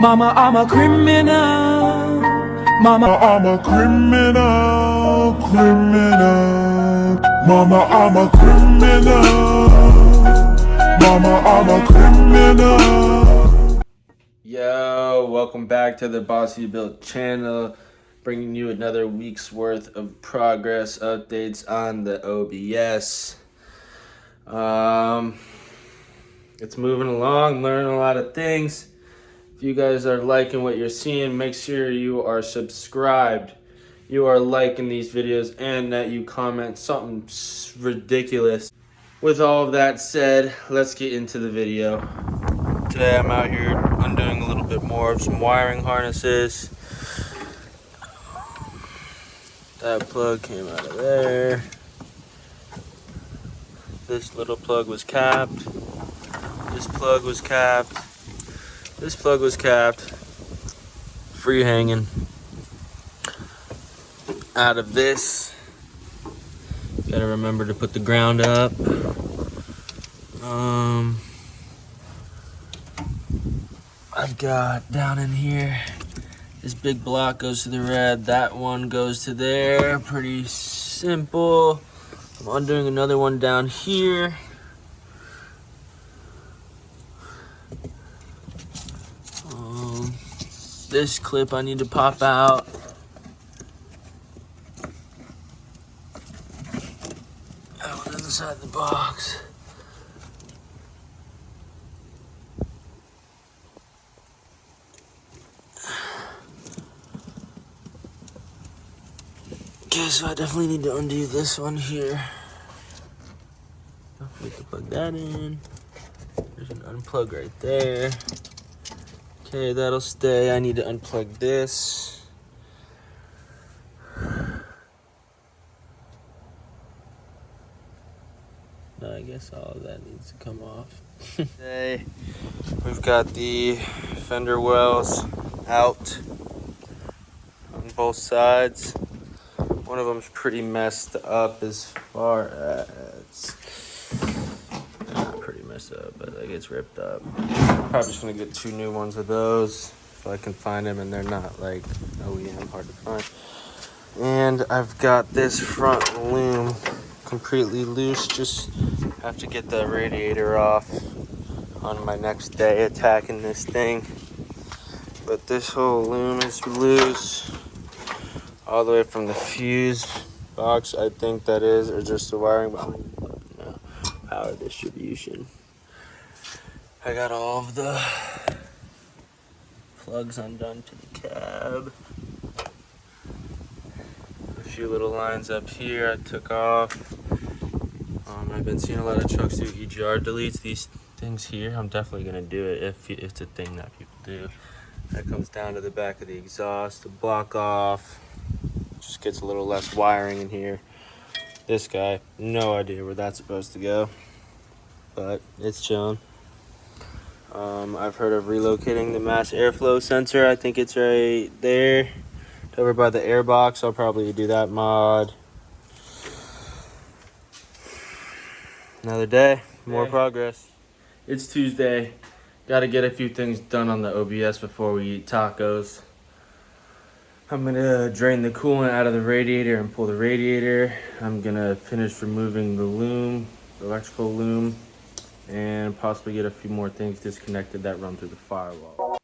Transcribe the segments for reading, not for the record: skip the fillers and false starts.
Mama, I'm a criminal. Mama, I'm a criminal, criminal. Mama, I'm a criminal. Mama, I'm a criminal. Yo, welcome back to the Bossy Build channel, bringing you another week's worth of progress updates on the OBS. It's moving along, learning a lot of things. If you guys are liking what you're seeing, make sure you are subscribed, you are liking these videos, and that you comment something ridiculous. With all of that said, let's get into the video. Today I'm out here undoing a little bit more of some wiring harnesses. That plug came out of there. This little plug was capped. This plug was capped. This plug was capped. Free hanging. Out of this. Gotta remember to put the ground up. I've got down in here, this big block goes to the red, that one goes to there. Pretty simple. I'm undoing another one down here. This clip I need to pop out. That one inside the box. Okay, so I definitely need to undo this one here. Don't forget to plug that in. There's an unplug right there. Okay, that'll stay. I need to unplug this. No, I guess all of that needs to come off. Today, we've got the fender wells out on both sides. One of them's pretty messed up as far as, not pretty messed up, but like it's ripped up. Probably just gonna get 2 new ones of those if I can find them, and they're not like OEM hard to find. And I've got this front loom completely loose. Just have to get the radiator off on my next day attacking this thing. But this whole loom is loose. All the way from the fuse box, I think that is, or just the wiring, but no, power distribution. I got all of the plugs undone to the cab. A few little lines up here I took off. I've been seeing a lot of trucks do EGR deletes. These things here, I'm definitely gonna do it if it's a thing that people do. That comes down to the back of the exhaust to block off. Just gets a little less wiring in here. This guy, no idea where that's supposed to go, but it's chilling. I've heard of relocating the mass airflow sensor. I think it's right there, over by the air box. I'll probably do that mod. Another day, more progress. It's Tuesday. Got to get a few things done on the OBS before we eat tacos. I'm gonna drain the coolant out of the radiator and pull the radiator. I'm gonna finish removing the loom, the electrical loom, and possibly get a few more things disconnected that run through the firewall.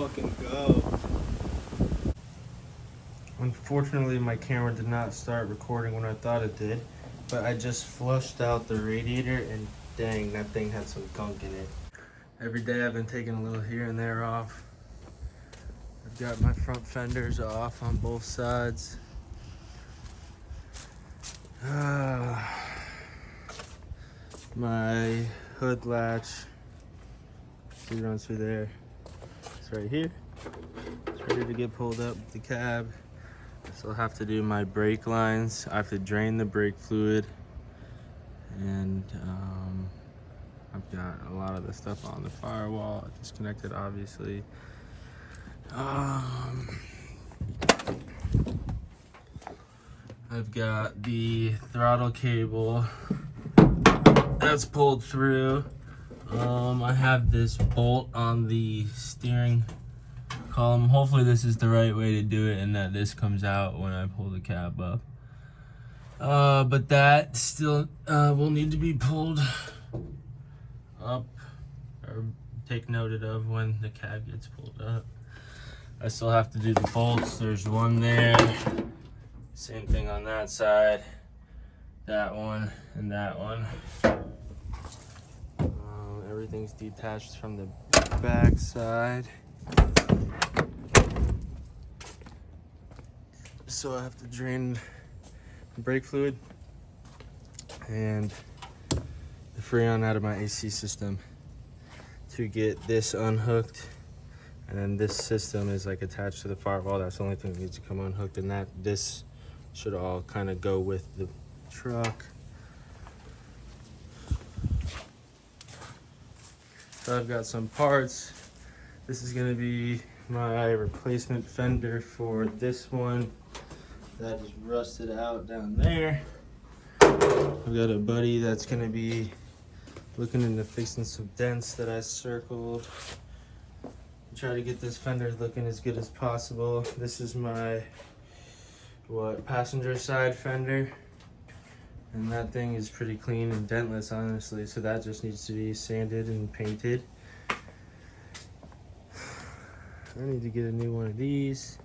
fucking go. Unfortunately, my camera did not start recording when I thought it did, but I just flushed out the radiator and dang, that thing had some gunk in it. Every day I've been taking a little here and there off. I've got my front fenders off on both sides. My hood latch, see, runs through there. It's right here. It's ready to get pulled up with the cab. So I'll have to do my brake lines. I have to drain the brake fluid, and I've got a lot of the stuff on the firewall disconnected, obviously. I've got the throttle cable that's pulled through. I have this bolt on the steering column. Hopefully this is the right way to do it and that this comes out when I pull the cab up. But that still will need to be pulled up or take noted of when the cab gets pulled up. I still have to do the bolts. There's one there. Same thing on that side. That one and that one. Everything's detached from the back side. So I have to drain the brake fluid and the Freon out of my AC system to get this unhooked. And then this system is like attached to the firewall. That's the only thing that needs to come unhooked, and this should all kind of go with the truck. So I've got some parts. This is gonna be my replacement fender for this one that is rusted out down there. I've got a buddy that's gonna be looking into fixing some dents that I circled. Try to get this fender looking as good as possible. This is my passenger side fender, and that thing is pretty clean and dentless, honestly, so that just needs to be sanded and painted. I need to get a new one of these.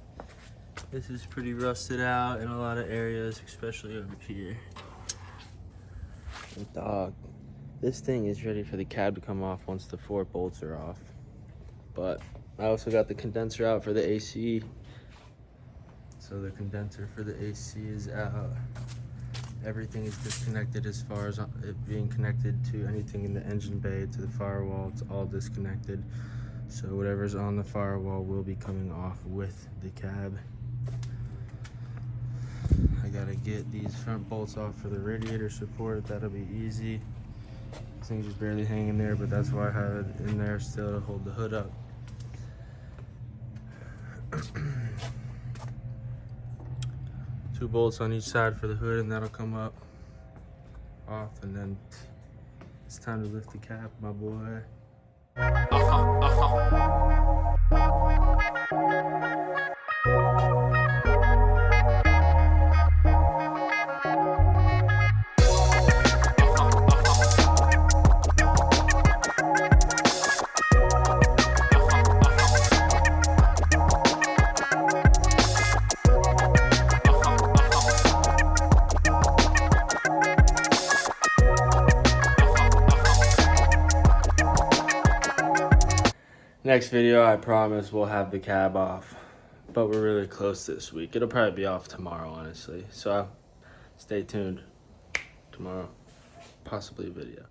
This is pretty rusted out in a lot of areas, especially over here. And dog, this thing is ready for the cab to come off once the 4 bolts are off. But I also got the condenser out for the AC. So the condenser for the AC is out. Everything is disconnected as far as it being connected to anything in the engine bay, to the firewall. It's all disconnected. So whatever's on the firewall will be coming off with the cab. I gotta get these front bolts off for the radiator support. That'll be easy. This thing's just barely hanging there, but that's why I have it in there still to hold the hood up. 2 bolts on each side for the hood, and that'll come up off, and then it's time to lift the cap, my boy. Next video, I promise we'll have the cab off, but we're really close this week. It'll probably be off tomorrow, honestly. So stay tuned. Tomorrow, possibly a video.